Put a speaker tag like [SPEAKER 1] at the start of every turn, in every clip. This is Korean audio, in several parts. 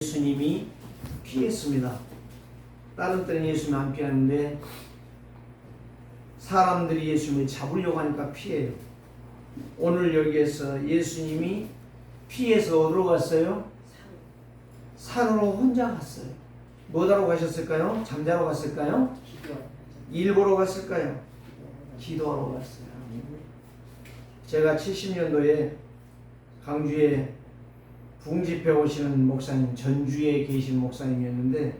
[SPEAKER 1] 예수님이 피했습니다. 다른 때는 예수님 안 피하는데 사람들이 예수님을 잡으려고 하니까 피해요. 오늘 여기에서 예수님이 피해서 어디로 갔어요? 산으로 혼자 갔어요. 뭐하러 가셨을까요? 잠자러 갔을까요? 일 보러 갔을까요? 기도하러 갔어요. 제가 70년도에 강주에 부흥집회 오시는 목사님, 전주에 계신 목사님이었는데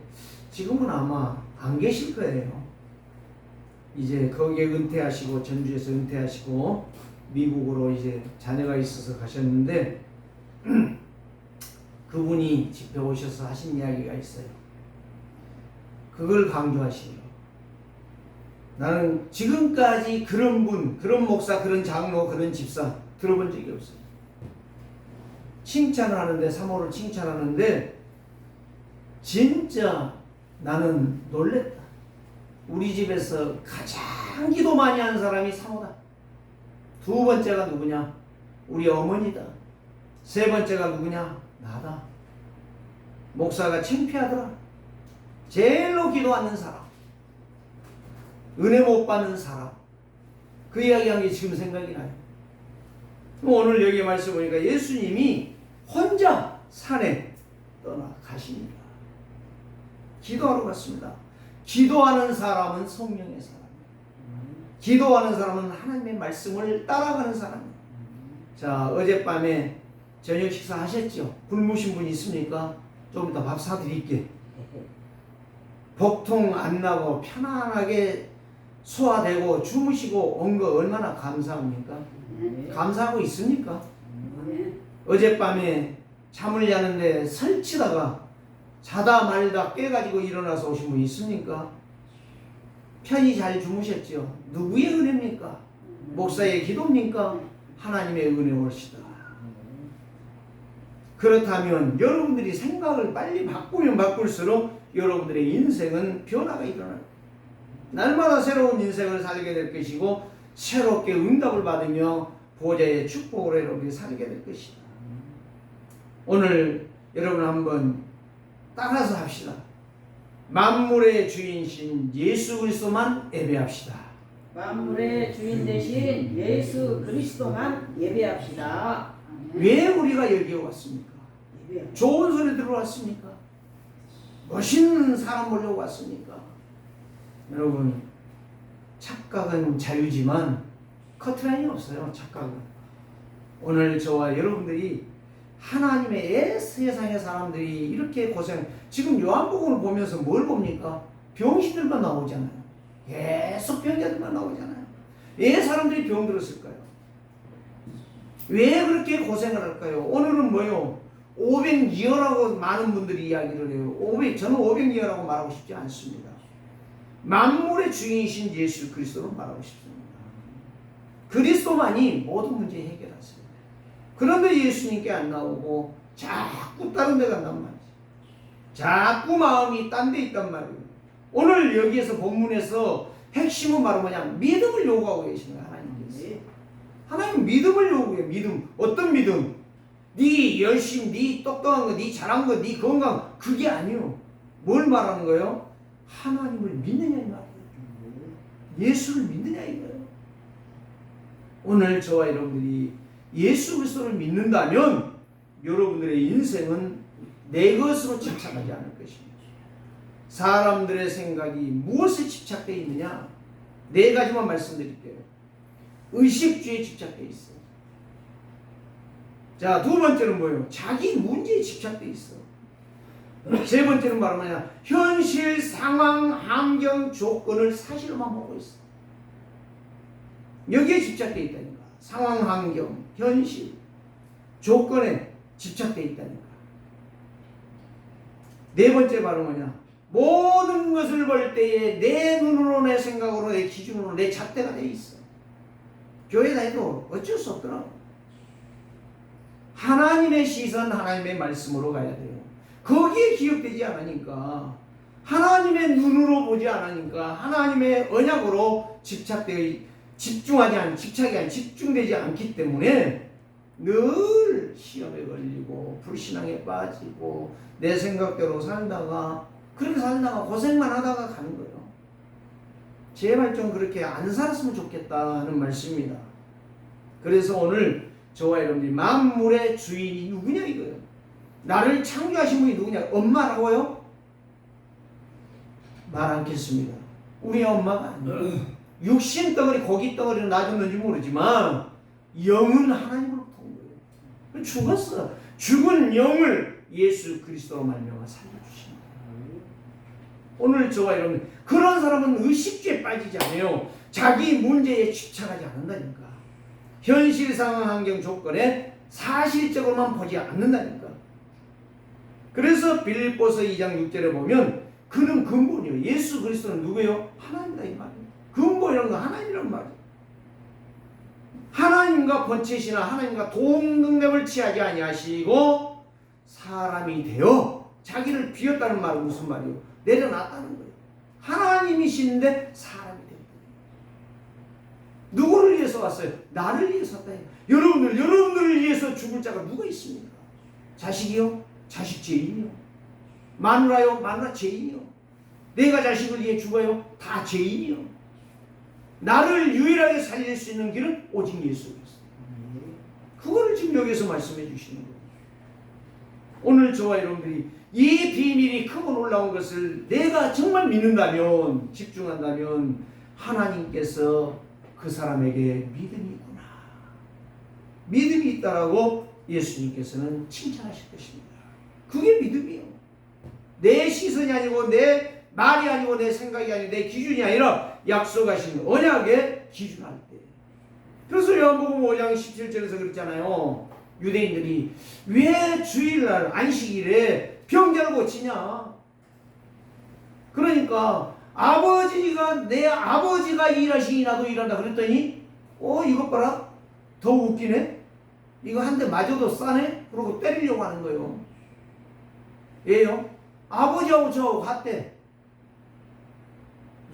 [SPEAKER 1] 지금은 아마 안 계실 거예요. 이제 거기에 은퇴하시고 전주에서 은퇴하시고 미국으로 이제 자녀가 있어서 가셨는데 그분이 집회 오셔서 하신 이야기가 있어요. 그걸 강조하시네요. 나는 지금까지 그런 분, 그런 목사, 그런 장로, 그런 집사 들어본 적이 없어요. 칭찬을 하는데, 사모를 칭찬하는데 진짜 나는 놀랬다. 우리 집에서 가장 기도 많이 하는 사람이 사모다. 두 번째가 누구냐? 우리 어머니다. 세 번째가 누구냐? 나다. 목사가 창피하더라. 제일로 기도하는 사람, 은혜 못 받는 사람, 그 이야기한 게 지금 생각이 나요. 오늘 여기 말씀 보니까 예수님이 혼자 산에 떠나가십니다. 기도하러 갔습니다. 기도하는 사람은 성령의 사람이에요. 기도하는 사람은 하나님의 말씀을 따라가는 사람이에요. 자, 어젯밤에 저녁 식사 하셨죠? 굶으신 분 있습니까? 좀 이따 밥 사드릴게. 복통 안 나고 편안하게 소화되고 주무시고 온 거 얼마나 감사합니까? 감사하고 있습니까? 어젯밤에 잠을 자는데 설치다가 자다 말다 깨가지고 일어나서 오신 분 있습니까? 편히 잘 주무셨죠? 누구의 은혜입니까? 목사의 기도입니까? 하나님의 은혜 올시다. 그렇다면 여러분들이 생각을 빨리 바꾸면 바꿀수록 여러분들의 인생은 변화가 일어나요. 날마다 새로운 인생을 살게 될 것이고 새롭게 응답을 받으며 보좌의 축복으로 여러분이 살게 될 것이다. 오늘 여러분 한번 따라서 합시다. 만물의 주인이신 예수 그리스도만 예배합시다.
[SPEAKER 2] 만물의 주인 되신 예수 그리스도만 예배합시다.
[SPEAKER 1] 왜 우리가 여기에 왔습니까? 좋은 소리 들어왔습니까? 멋있는 사람 보려고 왔습니까? 여러분, 착각은 자유지만 커트라인이 없어요. 착각은. 오늘 저와 여러분들이 하나님의 세상의 사람들이 이렇게 고생, 지금 요한복음을 보면서 뭘 봅니까? 병신들만 나오잖아요. 계속 병자들만 나오잖아요. 왜 사람들이 병들었을까요? 왜 그렇게 고생을 할까요? 오늘은 뭐요? 500이어라고 많은 분들이 이야기를 해요. 저는 500이어라고 말하고 싶지 않습니다. 만물의 주인이신 예수 그리스도로 말하고 싶습니다. 그리스도만이 모든 문제 해결하세요. 그런데 예수님께 안 나오고 자꾸 다른 데 간단 말이죠. 자꾸 마음이 딴 데 있단 말이에요. 오늘 여기에서 본문에서 핵심은 바로 뭐냐? 믿음을 요구하고 계시는 거예요. 하나님께서. 하나님 믿음을 요구해요. 믿음. 어떤 믿음? 네 열심, 네 똑똑한 거, 네 잘한 거, 네 건강, 그게 아니요. 뭘 말하는 거예요? 하나님을 믿느냐 이 말이에요. 예수를 믿느냐 이거예요. 오늘 저와 여러분들이 예수 그리스도를 믿는다면 여러분들의 인생은 내 것으로 집착하지 않을 것입니다. 사람들의 생각이 무엇에 집착되어 있느냐? 네 가지만 말씀드릴게요. 의식주의에 집착되어 있어요. 자, 두 번째는 뭐예요? 자기 문제에 집착되어 있어. 세 번째는 바로 뭐냐? 현실, 상황, 환경, 조건을 사실로만 보고 있어. 여기에 집착되어 있다니까. 상황, 환경, 현실, 조건에 집착되어 있다니까. 네 번째 바로 뭐냐? 모든 것을 볼 때에 내 눈으로, 내 생각으로, 내 기준으로, 내 잣대가 되어 있어. 교회 다니도 어쩔 수 없더라고. 하나님의 시선, 하나님의 말씀으로 가야 돼요. 거기에 기억되지 않으니까, 하나님의 눈으로 보지 않으니까, 하나님의 언약으로 집착되어 집중되지 않기 때문에 늘 시험에 걸리고 불신앙에 빠지고 내 생각대로 살다가 그렇게 살다가 고생만 하다가 가는 거예요. 제발 좀 그렇게 안 살았으면 좋겠다는 말씀입니다. 그래서 오늘 저와 여러분들이 만물의 주인이 누구냐 이거예요. 나를 창조하신 분이 누구냐? 엄마라고요? 말 않겠습니다. 우리 엄마가 아니에요. 육신 덩어리 고기 덩어리는 놔줬는지 모르지만 영은 하나님으로부터 온 거예요. 죽었어. 죽은 영을 예수 그리스도로 말미암아 살려주신 거예요. 오늘 저와 여러분 그런 사람은 의식주에 빠지지 않아요. 자기 문제에 집착하지 않는다니까. 현실 상황 환경 조건에 사실적으로만 보지 않는다니까. 그래서 빌립보서 2장 6절에 보면 그는 근본이요. 예수 그리스도는 누구예요? 하나님이다 이 말이에요. 근본이라는 건 하나님이란 말이에요. 하나님과 번체시나 하나님과 동등력을 취하지 아니하시고 사람이 되어 자기를 비웠다는 말은 무슨 말이에요? 내려놨다는 거예요. 하나님이신데 사람이 된 거예요. 누구를 위해서 왔어요? 나를 위해서 왔다. 여러분들을 위해서 죽을 자가 누가 있습니까? 자식이요? 자식 죄인이요. 마누라요? 마누라 죄인이요. 내가 자식을 위해 죽어요? 다 죄인이요. 나를 유일하게 살릴 수 있는 길은 오직 예수 그리스도. 그거를 지금 여기서 말씀해 주시는 거예요. 오늘 저와 여러분들이 이 비밀이 크고 놀라운 것을 내가 정말 믿는다면, 집중한다면 하나님께서 그 사람에게 믿음이 있구나, 믿음이 있다라고 예수님께서는 칭찬하실 것입니다. 그게 믿음이에요. 내 시선이 아니고 내 말이 아니고 내 생각이 아니고 내 기준이 아니라 약속하신 언약의 기준할 때. 그래서 요한복음 5장 17절에서 그랬잖아요. 유대인들이 왜 주일날 안식일에 병자를 고치냐. 그러니까 내 아버지가 일하시니 나도 일한다 그랬더니 이것 봐라, 더 웃기네. 이거 한 대 맞아도 싸네. 그러고 때리려고 하는 거예요. 왜요? 아버지하고 저하고 같대.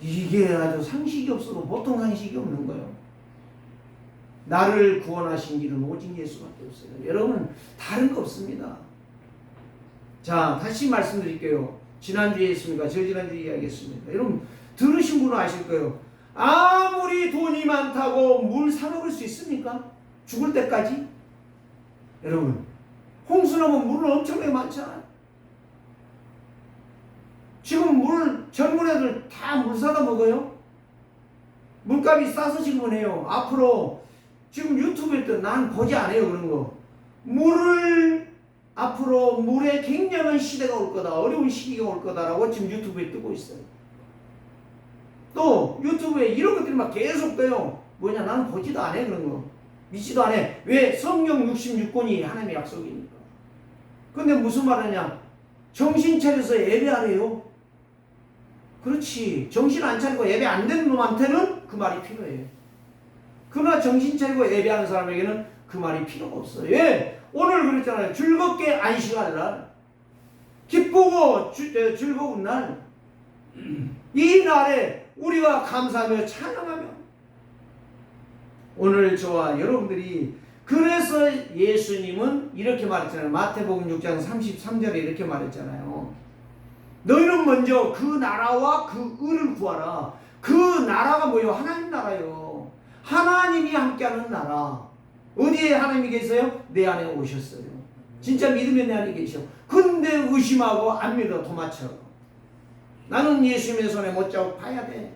[SPEAKER 1] 이게 아주 상식이 없어도 보통 상식이 없는 거예요. 나를 구원하신 길은 오직 예수밖에 없어요. 여러분 다른 거 없습니다. 자, 다시 말씀드릴게요. 지난주에 했습니까? 저지난주에 이야기했습니까? 여러분 들으신 분은 아실 거예요. 아무리 돈이 많다고 물 사 먹을 수 있습니까? 죽을 때까지? 여러분 홍수나면 물은 엄청나게 많잖아요. 지금 젊은 애들 다 물 사다 먹어요. 물값이 싸서 지금은 해요. 앞으로 지금 유튜브에 난 보지 않아요 그런 거. 앞으로 물에 굉장한 시대가 올 거다, 어려운 시기가 올 거다라고 지금 유튜브에 뜨고 있어요. 또 유튜브에 이런 것들이 막 계속 떠요. 뭐냐, 나는 보지도 않아 그런 거. 믿지도 않아. 왜? 성경 66권이 하나님의 약속이니까. 근데 무슨 말하냐, 정신 차려서 예배하래요. 그렇지. 정신 안 차리고 예배 안 되는 놈한테는 그 말이 필요해요. 그러나 정신 차리고 예배하는 사람에게는 그 말이 필요가 없어요. 왜? 오늘 그랬잖아요. 즐겁게 안식할 날, 기쁘고 즐거운 날, 이 날에 우리가 감사하며 찬양하며, 오늘 저와 여러분들이, 그래서 예수님은 이렇게 말했잖아요. 마태복음 6장 33절에 이렇게 말했잖아요. 너희는 먼저 그 나라와 그 의를 구하라. 그 나라가 뭐예요? 하나님 나라요. 하나님이 함께하는 나라. 어디에 하나님이 계세요? 내 안에 오셨어요. 진짜 믿으면 내 안에 계셔. 근데 의심하고 안 믿어. 도마처럼. 나는 예수님의 손에 못자국 봐야 돼.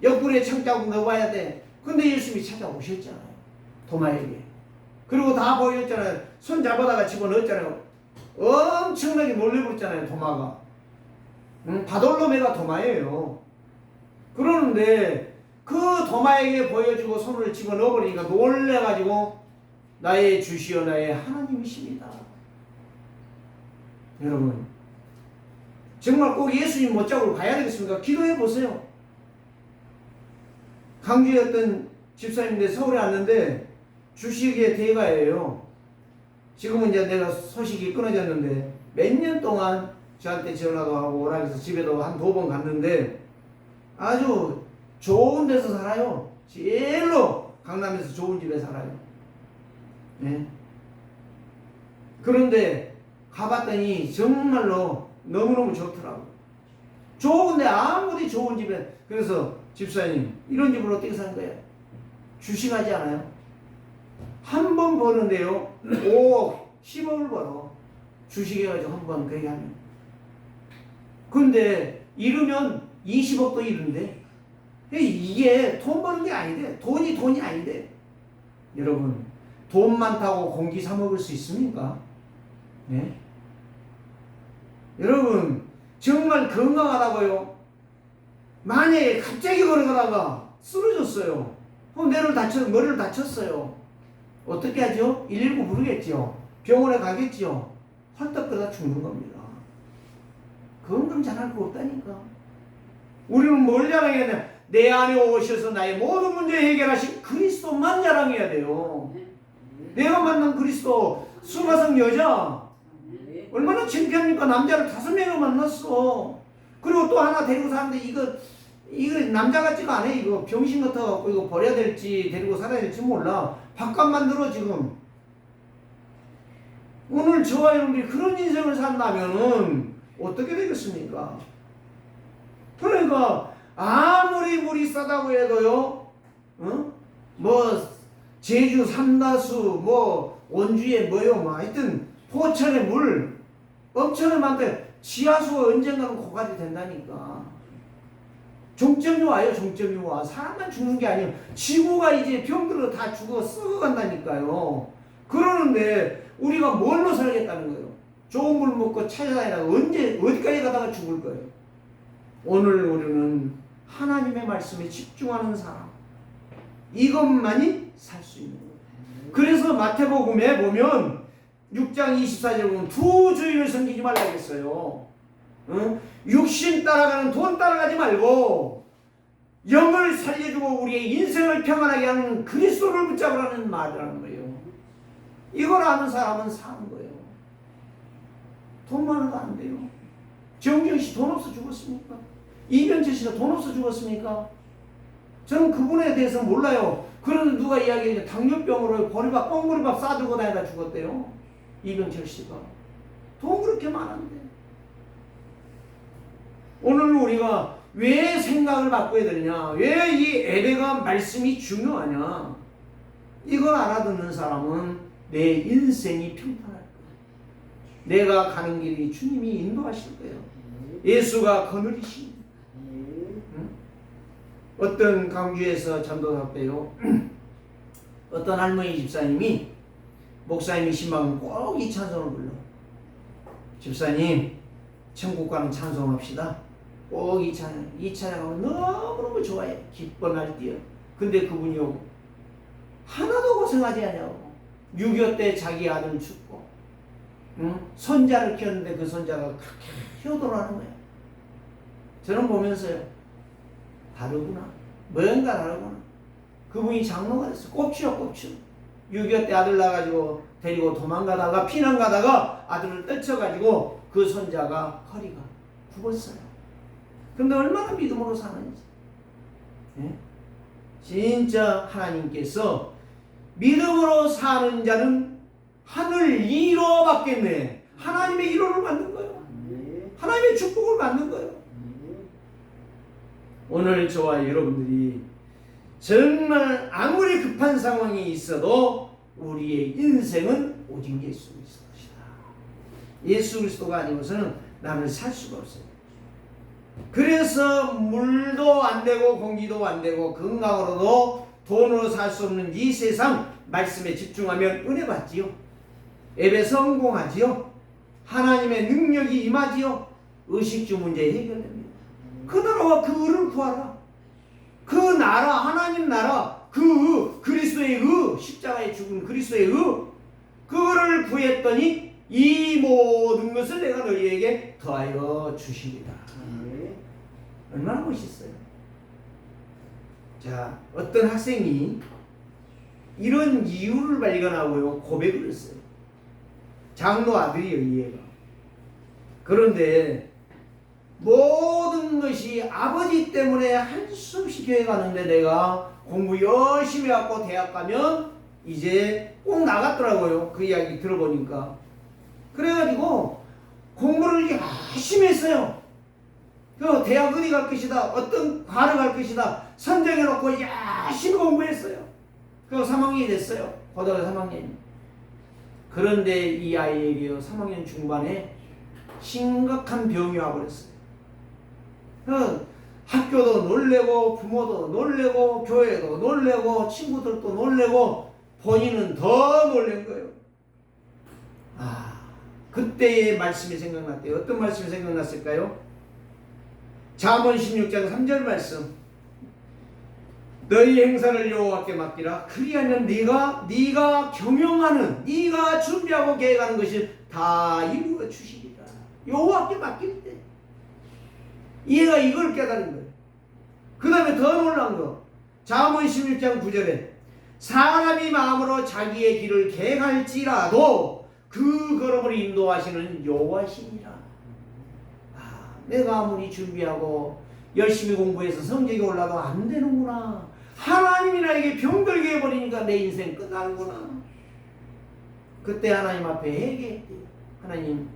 [SPEAKER 1] 옆구리에 창자국 넣어봐야 돼. 근데 예수님이 찾아오셨잖아요. 도마에게. 그리고 다 보였잖아요. 손 잡아다가 집어넣었잖아요. 엄청나게 놀래버렸잖아요. 도마가. 바돌로메가 도마예요. 그러는데 그 도마에게 보여주고 손을 집어넣어버리니까 놀래가지고 나의 주시어 나의 하나님이십니다. 여러분 정말 꼭 예수님 못자국을 봐야 되겠습니까? 기도해보세요. 강주에 어떤 집사님인데 서울에 왔는데 주식의 대가예요. 지금은 이제 내가 소식이 끊어졌는데 몇 년 동안 저한테 전화도 하고 오라 해서 집에도 한 2번 갔는데 아주 좋은 데서 살아요. 제일로 강남에서 좋은 집에 살아요. 네. 그런데 가봤더니 정말로 너무너무 좋더라고. 좋은데 아무리 좋은 집에, 그래서 집사님 이런 집을 어떻게 사는 거예요? 주식하지 않아요? 한 번 버는데요 10억을 벌어. 주식해가지고 한 번 그렇게 하면. 근데 잃으면 20억도 잃은데 이게 돈 버는 게 아닌데, 돈이 아닌데. 여러분, 돈 많다고 공기 사 먹을 수 있습니까? 네? 여러분, 정말 건강하다고요? 만약에 갑자기 걸어가다가 쓰러졌어요. 머리를 다쳤어요. 어떻게 하죠? 119 부르겠죠? 병원에 가겠죠? 헐떡거리다 죽는 겁니다. 건강 잘할 거 없다니까. 우리는 뭘 자랑해야 돼? 내 안에 오셔서 나의 모든 문제 해결하신 그리스도만 자랑해야 돼요. 내가 만난 그리스도, 수가성 여자 얼마나 창피합니까? 남자를 5명을 만났어. 그리고 또 하나 데리고 사는데 이거 남자 같지가 않아. 이거 병신 같아갖고 이거 버려야 될지 데리고 살아야 될지 몰라. 바깥 만들어 지금. 오늘 저와 여러분들이 그런 인생을 산다면은 어떻게 되겠습니까? 그러니까 아무리 물이 싸다고 해도요, 뭐 제주 삼다수, 뭐 원주에 뭐요, 하여튼 포천에 물 엄청나게 많대. 지하수가 언젠가는 고갈이 된다니까. 종점이 와요. 종점이 와. 사람만 죽는 게 아니에요. 지구가 이제 병들어 다 죽어 썩어간다니까요. 그러는데 우리가 뭘로 살겠다는 거예요? 좋은 물 먹고 찾아다니다가 어디까지 가다가 죽을 거예요? 오늘 우리는 하나님의 말씀에 집중하는 사람, 이것만이 살 수 있는 거예요. 그래서 마태복음에 보면 6장 24절에 보면 두 주인을 섬기지 말라 했어요. 육신 따라가는 돈 따라가지 말고 영을 살려주고 우리의 인생을 평안하게 하는 그리스도를 붙잡으라는 말이라는 거예요. 이걸 아는 사람은 사는 거예요. 돈 많아도 안 돼요. 정경 씨 돈 없어 죽었습니까? 이병철 씨가 돈 없어 죽었습니까? 저는 그분에 대해서 몰라요. 그런데 누가 이야기해 당뇨병으로 꽁보리밥 싸들고 다니다 죽었대요. 이병철 씨가. 돈 그렇게 많은데. 오늘 우리가 왜 생각을 바꿔야 되느냐? 왜 이 에베가 말씀이 중요하냐? 이걸 알아듣는 사람은 내 인생이 평탄할 거예요. 내가 가는 길이 주님이 인도하실 거예요. 예수가 거느리십니다. 어떤 강주에서 전도사 때요, 어떤 할머니 집사님이 목사님이 신방은 꼭 이 찬송을 불러. 집사님, 천국 가는 찬송합시다. 꼭 이 찬양하면 너무너무 좋아해. 기뻐 날뛰어. 근데 그분이요, 하나도 고생하지 않냐고. 6.25 때 자기 아들 죽고, 손자를 키웠는데 그 손자가 그렇게 효도를 하는 거야. 저는 보면서요, 다르구나. 뭔가 다르구나. 그분이 장로가 됐어. 꼽치요, 꼽치. 6.25 때 아들 나가지고 데리고 도망가다가 피난 가다가 아들을 떨쳐가지고 그 손자가 허리가 굽었어요. 근데 얼마나 믿음으로 사는지. 네? 진짜 하나님께서 믿음으로 사는 자는 하늘 1호 받겠네. 하나님의 1호를 받는 거예요. 하나님의 축복을 받는 거예요. 오늘 저와 여러분들이 정말 아무리 급한 상황이 있어도 우리의 인생은 오직 예수 그리스도이다. 예수 그리스도가 아니고서는 나는 살 수가 없어요. 그래서 물도 안 되고 공기도 안 되고 건강으로도 돈으로 살 수 없는 이 세상 말씀에 집중하면 은혜 받지요. 예배 성공하지요. 하나님의 능력이 임하지요. 의식주 문제 해결됩니다. 그 나라와 그 의를 구하라. 그 나라, 하나님 나라, 그 그리스도의 의, 십자가에 죽은 그리스도의 의, 그를 구했더니 이 모든 것을 내가 너희에게 더하여 주시리라. 얼마나 멋있어요. 자, 어떤 학생이 이런 이유를 발견하고요, 고백을 했어요. 장로 아들이에요, 이 애가. 그런데 모든 것이 아버지 때문에 할 수 없이 교회 가는데 내가 공부 열심히 해갖고 대학 가면 이제 꼭 나갔더라고요. 그 이야기 들어보니까. 그래가지고 공부를 열심히 했어요. 그 대학 어디 갈 것이다, 어떤 과를 갈 것이다 선정해놓고 열심히 공부했어요. 그 3학년이 됐어요. 고등학교 3학년. 그런데 이 아이에게요 3학년 중반에 심각한 병이 와버렸어요. 그 학교도 놀래고 부모도 놀래고 교회도 놀래고 친구들도 놀래고 본인은 더 놀란 거예요. 그때의 말씀이 생각났대요. 어떤 말씀이 생각났을까요? 잠언 16장 3절 말씀. 너희 행사를 여호와께 맡기라. 그리하면 네가 경영하는, 네가 준비하고 계획하는 것이 다 이루어 주시리라. 여호와께 맡길 때 얘가 이걸 깨달은 거예요. 그 다음에 더 놀란 거, 잠언 16장 9절에 사람이 마음으로 자기의 길을 계획할지라도 그 걸음을 인도하시는 여호와시니라. 내가 아무리 준비하고 열심히 공부해서 성적이 올라도 안 되는구나. 하나님이 나에게 병들게 해버리니까 내 인생 끝나는구나. 그때 하나님 앞에 회개했대요. 하나님,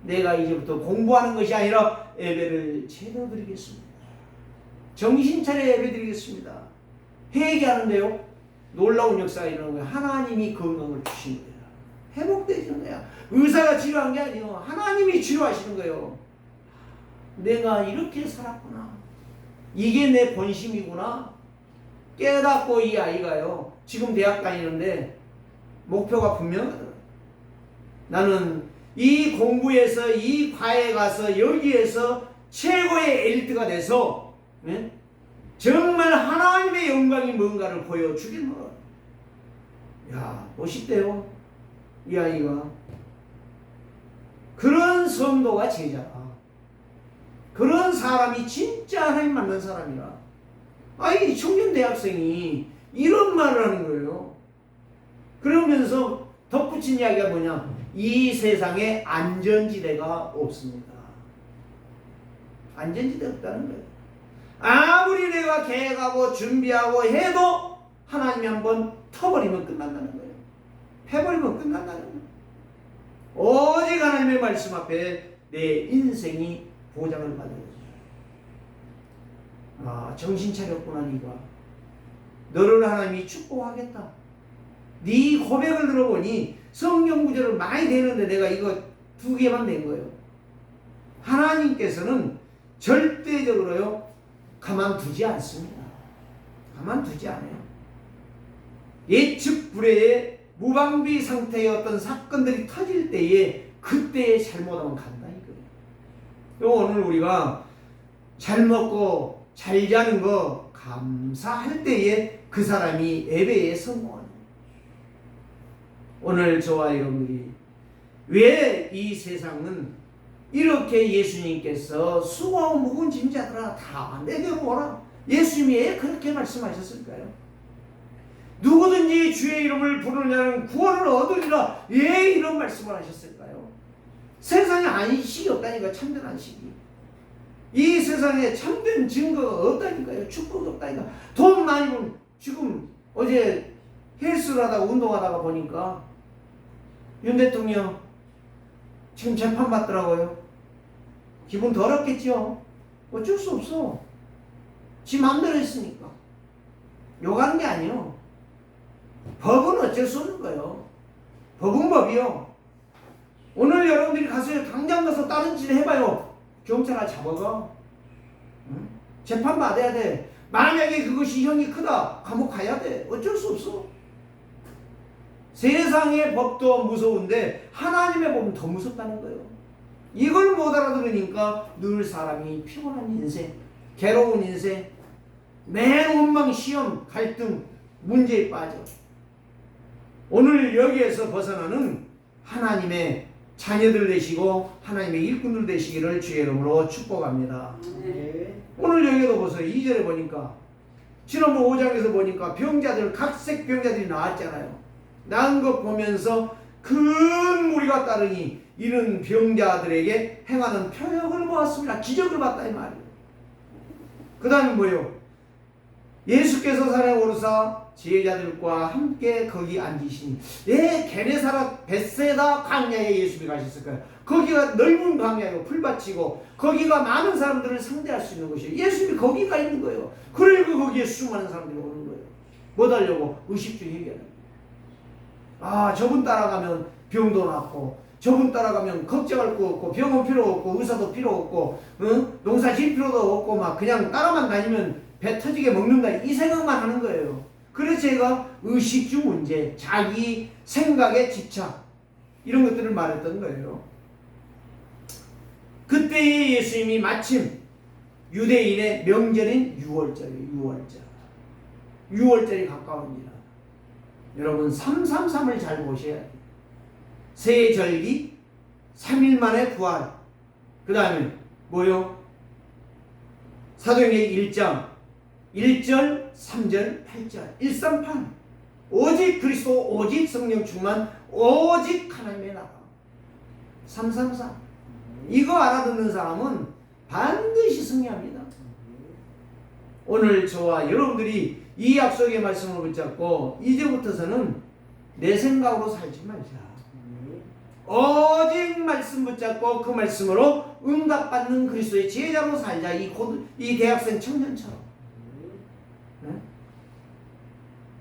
[SPEAKER 1] 내가 이제부터 공부하는 것이 아니라 예배를 제대로 드리겠습니다. 정신 차려 예배 드리겠습니다. 회개하는데요, 놀라운 역사가 일어나는 거예요. 하나님이 건강을 주신 거예요. 회복되시는 거야. 의사가 치료한 게 아니에요. 하나님이 치료하시는 거예요. 내가 이렇게 살았구나. 이게 내 본심이구나. 깨닫고 이 아이가요, 지금 대학 다니는데 목표가 분명하더라고요. 나는 이 공부에서 이 과에 가서 여기에서 최고의 1등가 돼서 정말 하나님의 영광이 뭔가를 보여주겠노라. 야, 멋있대요. 이 아이가. 그런 성도가 제자다. 그런 사람이 진짜 하나님 만난 사람이라. 이 청년 대학생이 이런 말을 하는 거예요. 그러면서 덧붙인 이야기가 뭐냐? 이 세상에 안전지대가 없습니다. 안전지대 없다는 거예요. 아무리 내가 계획하고 준비하고 해도 하나님이 한번 터버리면 끝난다는 거예요. 패버리면 끝난다는 거예요. 오직 하나님의 말씀 앞에 내 인생이 보장을 받는 거죠. 정신 차렸구나. 네가 너를 하나님이 축복하겠다. 네 고백을 들어보니 성경 구절을 많이 되는데 내가 이거 2개만 된 거예요. 하나님께서는 절대적으로요 가만두지 않습니다. 가만두지 않아요. 예측 불회의 무방비 상태의 어떤 사건들이 터질 때에 그때에 잘못하면 간다 이거예요. 오늘 우리가 잘 먹고 잘 자는 거 감사할 때에 그 사람이 예배에 성공하는 거예요. 오늘 저와 여러분이 왜 이 세상은 이렇게 예수님께서 수고하고 무거운 짐 자들아 다 내게로 오라, 예수님이 왜 그렇게 말씀하셨을까요? 누구든지 주의 이름을 부르는 자는 구원을 얻으리라, 왜 이런 말씀을 하셨을까요? 세상에 안식이 없다니까. 참된 안식이. 이 세상에 참된 증거가 없다니까요. 축복이 없다니까. 돈 많이 번, 지금 어제 헬스를 하다가 운동하다가 보니까 윤 대통령 지금 재판 받더라고요. 기분 더럽겠죠. 어쩔 수 없어. 지 마음대로 했으니까. 욕하는 게 아니에요. 법은 어쩔 수 없는 거예요. 법은 법이요. 오늘 여러분들이 가서 당장 가서 다른 짓 해봐요. 경찰아 잡아가. 응? 재판 받아야 돼. 만약에 그것이 형이 크다, 감옥 가야 돼. 어쩔 수 없어. 세상의 법도 무서운데 하나님의 법은 더 무섭다는 거예요. 이걸 못 알아들으니까 늘 사람이 피곤한 인생, 괴로운 인생, 맨 원망, 시험, 갈등, 문제에 빠져. 오늘 여기에서 벗어나는 하나님의 자녀들 되시고 하나님의 일꾼들 되시기를 주의 이름으로 축복합니다.
[SPEAKER 2] 네.
[SPEAKER 1] 오늘 여기도 보세요. 2절에 보니까, 지난번 5장에서 보니까 병자들, 각색 병자들이 나왔잖아요. 나은 것 보면서 큰 무리가 따르니 이는 병자들에게 행하는 표적을 보았습니다. 기적을 봤다 이 말이에요. 그 다음에 뭐예요? 예수께서 산에 오르사 제자들과 함께 거기 앉으시니 왜 게네사라 벳세다 광야에 예수님이 가셨을까요? 거기가 넓은 광야요 풀밭이고 거기가 많은 사람들을 상대할 수 있는 곳이에요. 예수님이 거기가 있는 거예요. 그리고 거기에 수많은 사람들이 오는 거예요. 뭐 하려고? 의식주 해결하는. 아, 저분 따라가면 병도 낫고 저분 따라가면 걱정할 거 없고 병원 필요 없고 의사도 필요 없고 농사 질 필요도 없고 막 그냥 따라만 다니면 배 터지게 먹는다 이 생각만 하는 거예요. 그래서 제가 의식주 문제, 자기 생각에 집착 이런 것들을 말했던 거예요. 그때 예수님이 마침 유대인의 명절인 6월절이 가까웁니다. 여러분 333을 잘 보셔야 돼요. 새 절기, 3일 만에 부활. 그 다음에 뭐요? 사도행전 1장 1절, 3절, 8절 138 오직 그리스도, 오직 성령 충만, 오직 하나님의 나라 333 이거 알아듣는 사람은 반드시 승리합니다. 오늘 저와 여러분들이 이 약속의 말씀을 붙잡고 이제부터서는 내 생각으로 살지 말자. 오직 말씀 붙잡고 그 말씀으로 응답받는 그리스도의 제자로 살자. 이 대학생 청년처럼. 네?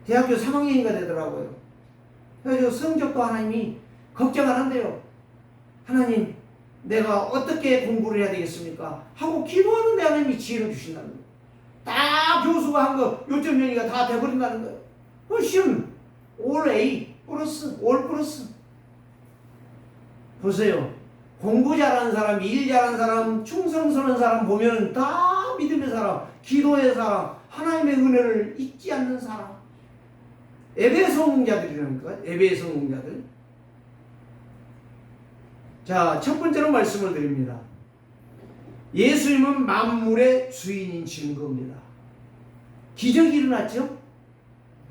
[SPEAKER 1] 대학교 3학년인가 되더라고요. 그래서 성적도 하나님이 걱정 안 한대요. 하나님, 내가 어떻게 공부를 해야 되겠습니까? 하고 기도하는데 하나님이 지혜를 주신다는 거예요. 딱 교수가 한 거 요점 연이가 다 돼버린다는 거예요. 시험 올 A 플러스 올 플러스. 보세요. 공부 잘하는 사람, 일 잘하는 사람, 충성스러운 사람 보면 다 믿음의 사람, 기도의 사람, 하나님의 은혜를 잊지 않는 사람. 예배의 성공자들이라니까. 예배의 성공자들. 자, 첫 번째로 말씀을 드립니다. 예수님은 만물의 주인인 증거입니다. 기적이 일어났죠?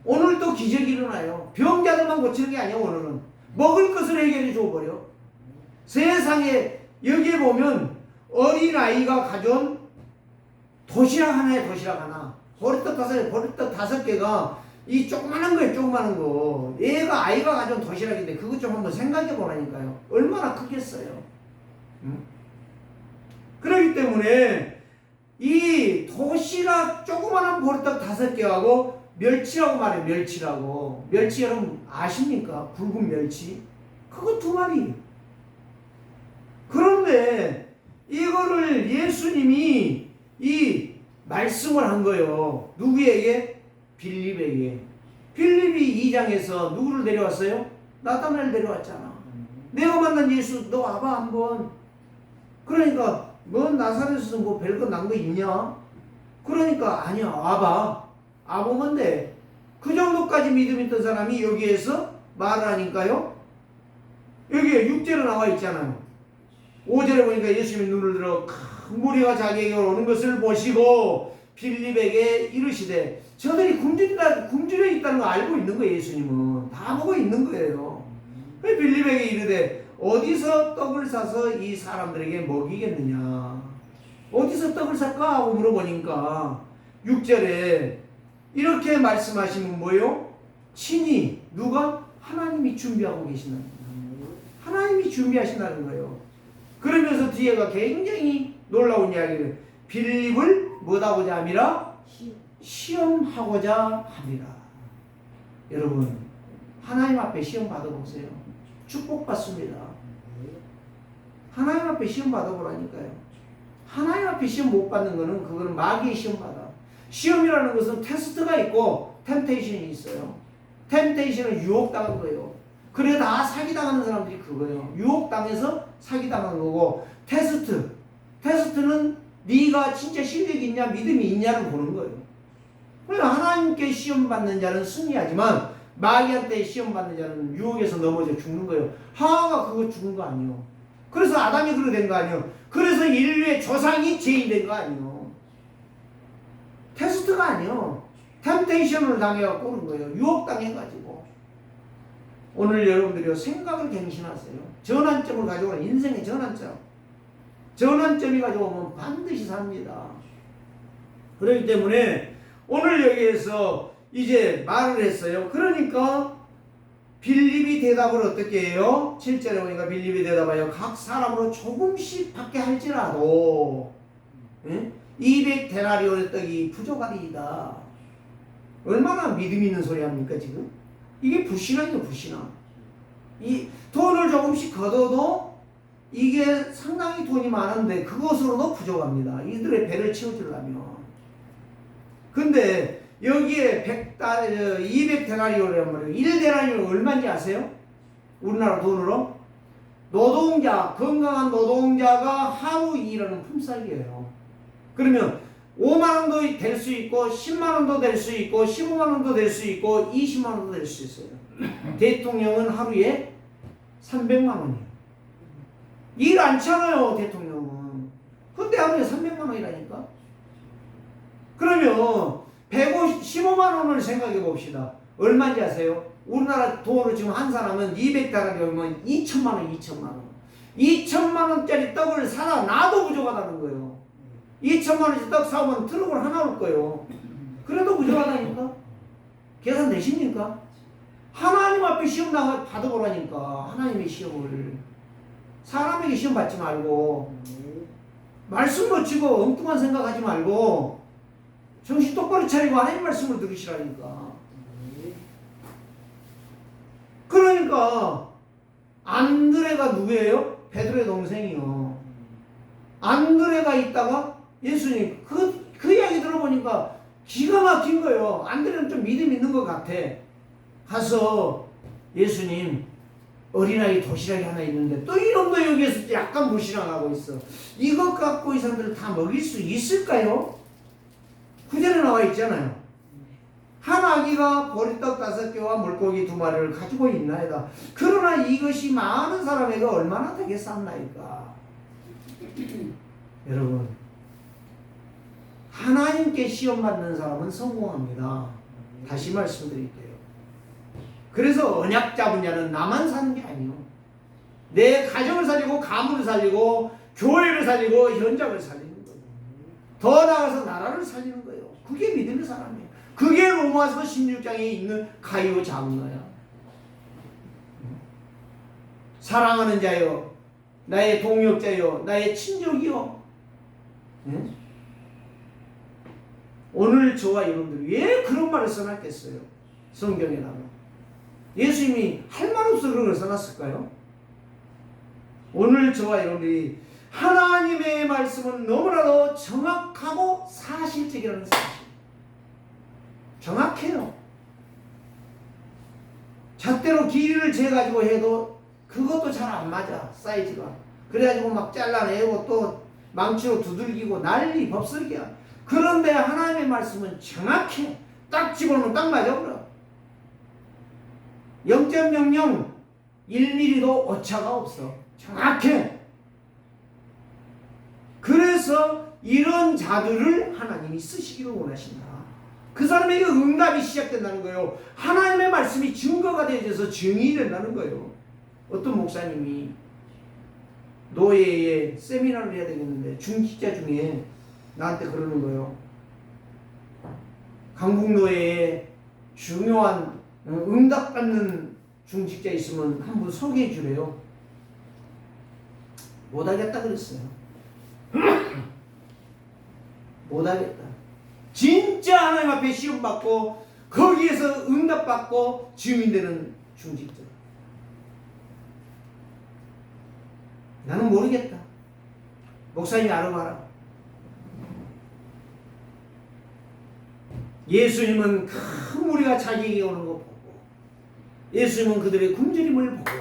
[SPEAKER 1] 오늘도 기적이 일어나요. 병자들만 고치는 게 아니에요. 오늘은 먹을 것을 해결해 줘버려. 세상에 여기에 보면 어린아이가 가져온 도시락 하나에 도시락 하나, 보리떡 5개가 이 조그마한 거예요. 조그마한 거. 얘가 아이가 가져온 도시락인데 그것 좀 한번 생각해 보라니까요. 얼마나 크겠어요. 그렇기 때문에 이 도시락 조그마한 보리떡 5개하고 멸치라고 말해요. 멸치라고. 멸치 여러분 아십니까? 굵은 멸치. 그거 2마리. 그런데 이거를 예수님이 이 말씀을 한 거예요. 누구에게? 빌립에게. 빌립이 2장에서 누구를 데려왔어요? 나타나엘 데려왔잖아. 내가 만난 예수 너 와봐 한번. 그러니까 뭐 나사렛에서 뭐 별거 난 거 있냐? 그러니까 아니야 와봐. 와보면 돼. 그 정도까지 믿음 있던 사람이 여기에서 말을 하니까요. 여기에 6절에 나와 있잖아요. 5절에 보니까 예수님이 눈을 들어 큰 무리가 자기에게 오는 것을 보시고 빌립에게 이르시되, 저들이 굶주려 있다는 거 알고 있는 거예요. 예수님은 다 보고 있는 거예요. 빌립에게 이르되 어디서 떡을 사서 이 사람들에게 먹이겠느냐? 어디서 떡을 살까? 하고 물어보니까 6절에 이렇게 말씀하시면 뭐요? 친히 누가? 하나님이 준비하고 계신다는 거예요. 하나님이 준비하신다는 거예요. 그러면서 뒤에가 굉장히 놀라운 이야기를, 빌립을 뭐하고자 함이라? 시험하고자 함이라. 여러분 하나님 앞에 시험 받아보세요. 축복받습니다. 하나님 앞에 시험 받아보라니까요. 하나님 앞에 시험 못 받는 거는 그거는 마귀의 시험 받아. 시험이라는 것은 테스트가 있고 템테이션이 있어요. 템테이션은 유혹당한 거예요. 그래 다 사기당하는 사람들이 그거예요. 유혹당해서 사기당한 거고, 테스트는 네가 진짜 실력이 있냐 믿음이 있냐를 보는 거예요. 그래서 하나님께 시험 받는 자는 승리하지만 마귀한테 시험 받는 자는 유혹에서 넘어져 죽는 거예요. 하와가 그거 죽은 거 아니에요. 그래서 아담이 그렇게 된 거 아니에요. 그래서 인류의 조상이 죄인 된 거 아니에요. 테스트가 아니에요. 템테이션을 당해갖고 그런 거예요. 유혹당해가지고. 오늘 여러분들이 생각을 갱신하세요. 전환점을 가져오는, 인생의 전환점. 전환점이 가져오면 반드시 삽니다. 그렇기 때문에 오늘 여기에서 이제 말을 했어요. 그러니까 빌립이 대답을 어떻게 해요? 7절에 보니까 빌립이 대답하여 각 사람으로 조금씩 받게 할지라도 200데나리온의 떡이 부족하리이다. 얼마나 믿음 있는 소리 합니까 지금? 이게 불신앙이에요, 불신앙. 이 돈을 조금씩 걷어도 이게 상당히 돈이 많은데 그것으로도 부족합니다. 이들의 배를 채워주려면. 근데 여기에 200데나리온이란 말이에요. 1데나리온 얼마인지 아세요? 우리나라 돈으로? 노동자, 건강한 노동자가 하루 일하는 품삯이에요. 그러면 5만 원도 될 수 있고 10만 원도 될 수 있고 15만 원도 될 수 있고 20만 원도 될 수 있어요. 대통령은 하루에 300만 원이에요. 일 않잖아요, 대통령은. 근데 하루에 300만 원이라니까. 그러면 15만 원을 생각해 봅시다. 얼마인지 아세요? 우리나라 돈으로 지금 한 사람은 200달러면 2천만 원, 2천만 원. 2천만 원짜리 떡을 사다 놔도 부족하다는 거예요. 2천만 원짜리 떡 사오면 트럭을 하나 올 거예요. 그래도 부족하다니까? 계산 되십니까? 하나님 앞에 시험 받아보라니까. 하나님의 시험을. 사람에게 시험 받지 말고 말씀 놓치고 엉뚱한 생각하지 말고 정신 똑바로 차리고 하나님 말씀을 들으시라니까. 그러니까 안드레가 누구예요? 베드로의 동생이요. 안드레가 있다가 예수님 그 이야기 들어보니까 기가 막힌 거예요. 안드레는 좀 믿음 있는 것 같아. 가서 예수님 어린아이 도시락이 하나 있는데 또 이놈도 여기에서 약간 무시당하고 있어. 이것 갖고 이 사람들을 다 먹일 수 있을까요? 구절에 나와 있잖아요. 한 아기가 보리떡 5개와 물고기 2마리를 가지고 있나이다. 그러나 이것이 많은 사람에게 얼마나 되겠사옵나이까. 여러분, 하나님께 시험 받는 사람은 성공합니다. 다시 말씀드릴게요. 그래서 언약 잡은 자는 나만 사는 게 아니에요. 내 가정을 살리고 가문을 살리고 교회를 살리고 현장을 살리는 거예요. 더 나아가서 나라를 살리는 거예요. 그게 믿음의 사람이에요. 그게 로마서 16장에 있는 가이오 장로야. 사랑하는 자요, 나의 동역자요, 나의 친족이요. 네? 오늘 저와 여러분들이 왜 그런 말을 써놨겠어요? 성경에다가. 예수님이 할 말 없어 그런 걸 써놨을까요? 오늘 저와 여러분들이 하나님의 말씀은 너무나도 정확하고 사실적이라는 사실. 정확해요. 잣대로 길이를 재가지고 해도 그것도 잘 안 맞아, 사이즈가. 그래가지고 막 잘라내고 또 망치로 두들기고 난리 법석이야. 그런데 하나님의 말씀은 정확해. 딱 집어넣으면 딱 맞아버려. 0.00 1mm도 오차가 없어. 정확해. 그래서 이런 자들을 하나님이 쓰시기를 원하신다. 그 사람에게 응답이 시작된다는 거예요. 하나님의 말씀이 증거가 되어져서 증인이 된다는 거예요. 어떤 목사님이 노예의 세미나를 해야 되겠는데 중직자 중에 나한테 그러는 거예요. 강북노예에 중요한 응답받는 중직자 있으면 한 분 소개해 주래요. 못하겠다 그랬어요. 못하겠다. 진짜 하나님 앞에 시험 받고 거기에서 응답 받고 증인되는 중직자. 나는 모르겠다. 목사님이 알아봐라. 예수님은 큰 무리가 자기에게 오는 거 보고, 예수님은 그들의 굶주림을 보고,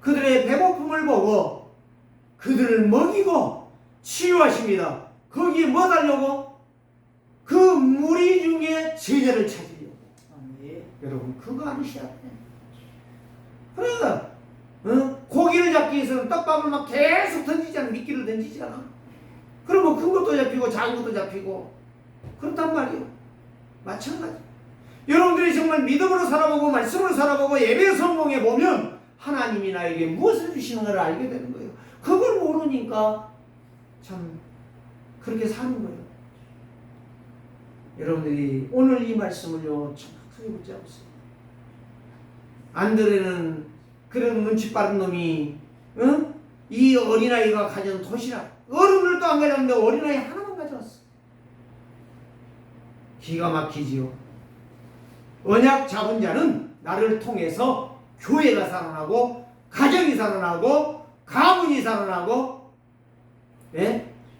[SPEAKER 1] 그들의 배고픔을 보고, 그들을 먹이고 치유하십니다. 거기에 뭐 달려고? 그 무리 중에 제자를 찾으려고. 여러분 그거 아니셔야 돼. 그러니까 고기를 잡기 위해서는 떡밥을 막 계속 던지잖아. 미끼를 던지잖아. 그러면 큰 것도 잡히고 작은 것도 잡히고 그렇단 말이에요. 마찬가지. 여러분들이 정말 믿음으로 살아보고 말씀으로 살아보고 예배 성공해 보면 하나님이 나에게 무엇을 주시는가를 알게 되는 거예요. 그걸 모르니까 참 그렇게 사는 거예요. 여러분들이 오늘 이 말씀을요 정확하게 붙잡으세요. 안드레는 그런 눈치 빠른 놈이 이 어린아이가 가진 도시락 어른들도 안 가져왔는데 어린아이 하나만 가져왔어. 기가 막히지요. 언약 잡은 자는 나를 통해서 교회가 살아나고 가정이 살아나고 가문이 살아나고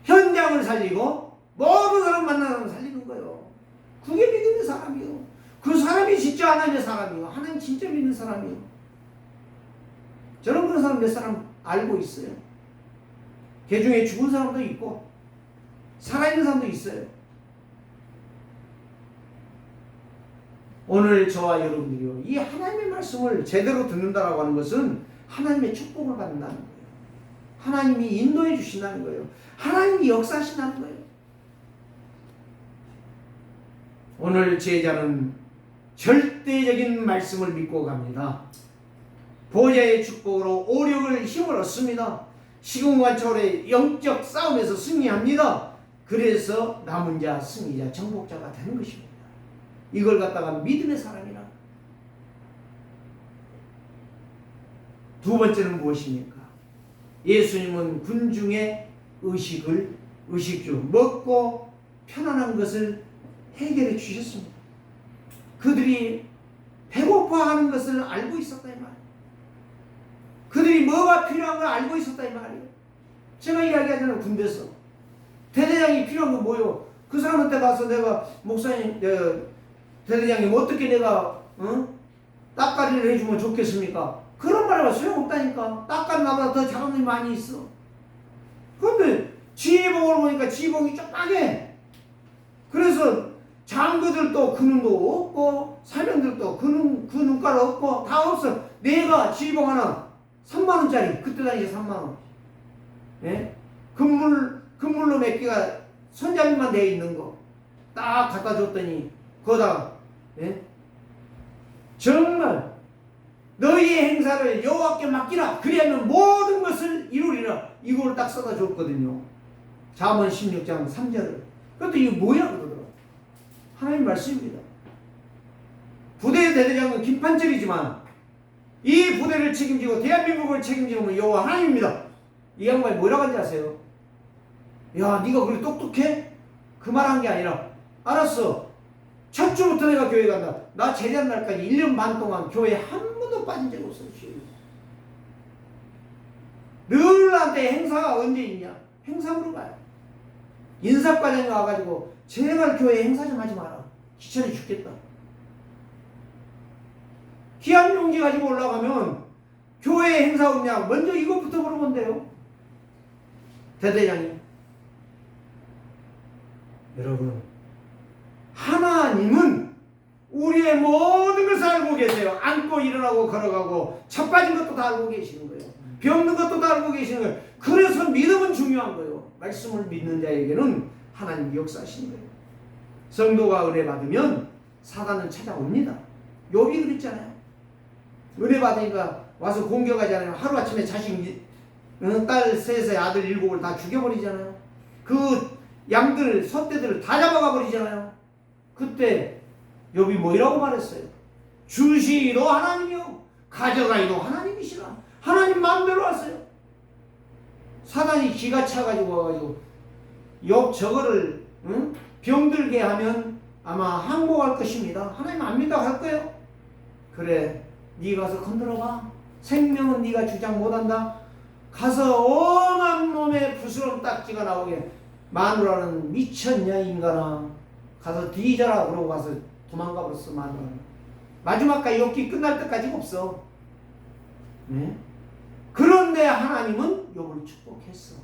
[SPEAKER 1] 현장을 살리고 모든 사람 만나는 살리는 거예요. 그게 믿음의 사람이요. 그 사람이 진짜 하나님의 사람이요. 하나님 진짜 믿는 사람이요. 저는 그런 사람 몇 사람 알고 있어요. 걔 중에 죽은 사람도 있고 살아있는 사람도 있어요. 오늘 저와 여러분들이요, 이 하나님의 말씀을 제대로 듣는다라고 하는 것은 하나님의 축복을 받는다는 거예요. 하나님이 인도해 주신다는 거예요. 하나님이 역사하신다는 거예요. 오늘 제자는 절대적인 말씀을 믿고 갑니다. 보좌의 축복으로 오력을 힘을 얻습니다. 시공간 초월의 영적 싸움에서 승리합니다. 그래서 남은 자, 승리자, 정복자가 되는 것입니다. 이걸 갖다가 믿음의 사람이라. 두 번째는 무엇입니까? 예수님은 군중의 의식주 먹고 편안한 것을 해결해 주셨습니다. 그들이 배고파하는 것을 알고 있었다 이 말이에요. 그들이 뭐가 필요한 걸 알고 있었다 이 말이에요. 제가 이야기하잖아요. 군대에서 대대장이 필요한 건 뭐요? 그 사람한테 가서 내가 목사님 대대장님 어떻게 내가 따까리를 해주면 좋겠습니까? 그런 말이 소용없다니까. 따까리 나보다 더 잘하는 놈이 많이 있어. 그런데 지휘봉을 보니까 지휘봉이 쪼까게. 그래서 장교들도 그 눈도 없고 사병들도 그 눈깔 없고 다 없어. 내가 지휘봉 하나 3만원짜리 그때 당시에 3만원 금물로 몇 개가 손잡이만 되어 있는 거 딱 갖다 줬더니 거기다가 정말 너희의 행사를 여호와께 맡기라. 그리하면 모든 것을 이루리라. 이걸 딱 써다 줬거든요. 잠언 16장 3절을. 그것도 이게 뭐야 그러더라고. 하나님 말씀입니다. 부대의 대대장은 김판철이지만 이 부대를 책임지고 대한민국을 책임지는 건 여호와 하나님입니다. 이 양반이 뭐라고 하는지 아세요? 야, 네가 그렇게 똑똑해? 그 말 한 게 아니라 알았어. 첫 주부터 내가 교회 간다. 나 제대한 날까지 1년 반 동안 교회에 한 번도 빠진 적이 없어. 늘 나한테 행사가 언제 있냐? 행사 물어봐요. 인사과장이 와가지고 제발 교회 행사 좀 하지 마라. 귀찮아 죽겠다. 귀한 용지 가지고 올라가면 교회 행사 없냐? 먼저 이것부터 물어본대요. 대대장이. 여러분, 하나님은 우리의 모든 것을 알고 계세요. 앉고 일어나고 걸어가고 차 빠진 것도 다 알고 계시는 거예요. 병든 것도 다 알고 계시는 거예요. 그래서 믿음은 중요한 거예요. 말씀을 믿는 자에게는 하나님이 역사하시는 거예요. 성도가 은혜 받으면 사단은 찾아옵니다. 욥이 그랬잖아요. 은혜 받으니까 와서 공격하잖아요. 하루아침에 자식 딸 셋에 아들 7을 다 죽여버리잖아요. 그 양들 소떼들을 다 잡아가 버리잖아요. 그때 욥이 뭐라고 말했어요? 주시기도 하나님이요 가져가기도 하나님이시라. 하나님 마음대로 하세요. 사단이 기가 차가지고 와가지고 욥 저거를 병들게 하면 아마 항복할 것입니다. 하나님 안 믿어 갈 거예요. 그래, 네 가서 건드려봐. 생명은 네가 주장 못한다. 가서 엄한 몸에 부스럼 딱지가 나오게. 마누라는 미쳤냐 인간아. 가서 뒤져라. 그러고 가서 도망가 버렸어. 마누라는 마지막까지 욥기 끝날 때까지 없어. 네? 그런데 하나님은 욥을 축복했어.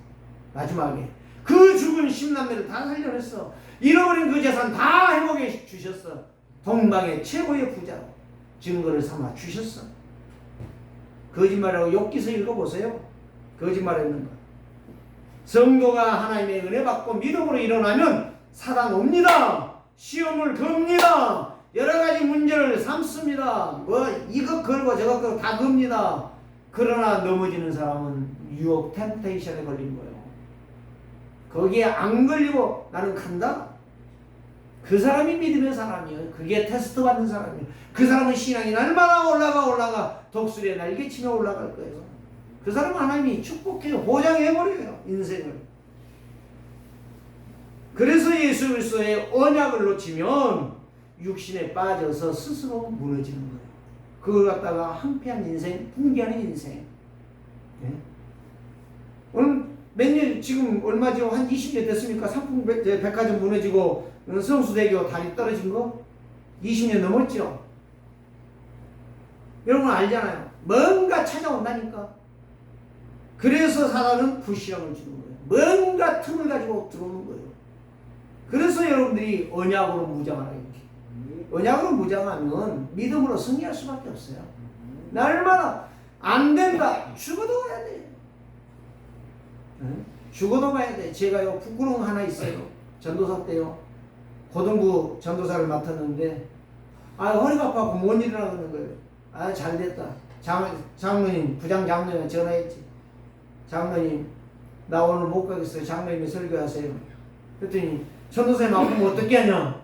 [SPEAKER 1] 마지막에 그 죽은 10남매를 다 살려냈어. 잃어버린 그 재산 다 회복해 주셨어. 동방의 최고의 부자로 증거를 삼아 주셨어. 거짓말하고 욥기서 읽어보세요. 거짓말했는 거. 성도가 하나님의 은혜 받고 믿음으로 일어나면 사단 옵니다. 시험을 겁니다. 여러 가지 문제를 삼습니다. 뭐 이거 걸고 저거 걸고 다 겁니다. 그러나 넘어지는 사람은 유혹 템테이션에 걸린 거예요. 거기에 안 걸리고 나는 간다. 그 사람이 믿음의 사람이에요. 그게 테스트 받는 사람이에요. 그 사람은 신앙이 날마다 올라가 독수리에 날개치며 올라갈 거예요. 그 사람은 하나님이 축복해요. 보장해버려요. 인생을. 그래서 예수 그리스도의 언약을 놓치면 육신에 빠져서 스스로 무너지는 거예요. 그걸 갖다가 황폐한 인생, 붕괴하는 인생. 네? 오늘 몇 년, 지금 얼마죠? 한 20년 됐습니까? 상품 백화점 무너지고 성수대교 다리 떨어진 거? 20년 넘었죠? 여러분 알잖아요. 뭔가 찾아온다니까. 그래서 사단은 불시험을 주는 거예요. 뭔가 틈을 가지고 들어오는 거예요. 그래서 여러분들이 언약으로 무장하라 이렇게. 언약으로 무장하면 믿음으로 승리할 수밖에 없어요. 날마다 안 된다. 죽어도 가야 돼. 죽어도 가야 돼. 제가요 부끄러움 하나 있어요. 전도사 때요. 고등부 전도사를 맡았는데 허리가 아파서 못 일어나는 거예요. 잘됐다. 장로님, 부장 장로님 전화했지. 장로님 나 오늘 못 가겠어요. 장로님이 설교하세요. 그랬더니 전도사님 아프면 어떻게 하냐.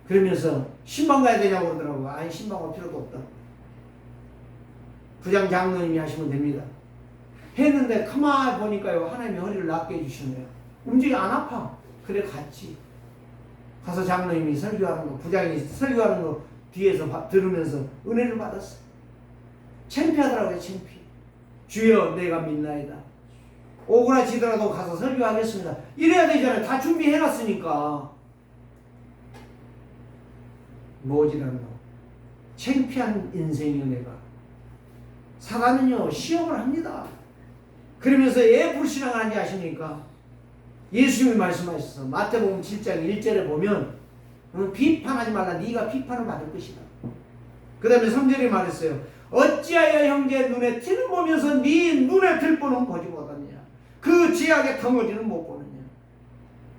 [SPEAKER 1] 그러면서 신방 가야 되냐고 그러더라고. 아니 신방 갈 필요도 없다. 부장 장로님이 하시면 됩니다. 했는데 가만히 보니까요 하나님이 허리를 낫게 해주시는 거예요. 움직이 안 아파. 그래 갔지. 가서 장로님이 설교하는 거, 부장이 설교하는 거 뒤에서 들으면서 은혜를 받았어. 창피하더라고요. 창피. 주여 내가 믿나이다. 오그라지더라도 가서 설교하겠습니다. 이래야 되잖아요. 다 준비해놨으니까. 뭐지라는 거. 창피한 인생이요 내가. 사단은요 시험을 합니다. 그러면서 왜 불신앙하는지 아십니까? 예수님이 말씀하셨어. 마태복음 7장 1절에 보면 비판하지 말라. 네가 비판을 받을 것이다. 그 다음에 3절에 말했어요. 어찌하여 형제 눈에 티를 보면서 네 눈에 들보는 보지 못하느냐. 그 죄악의 덩어리는 못 보느냐.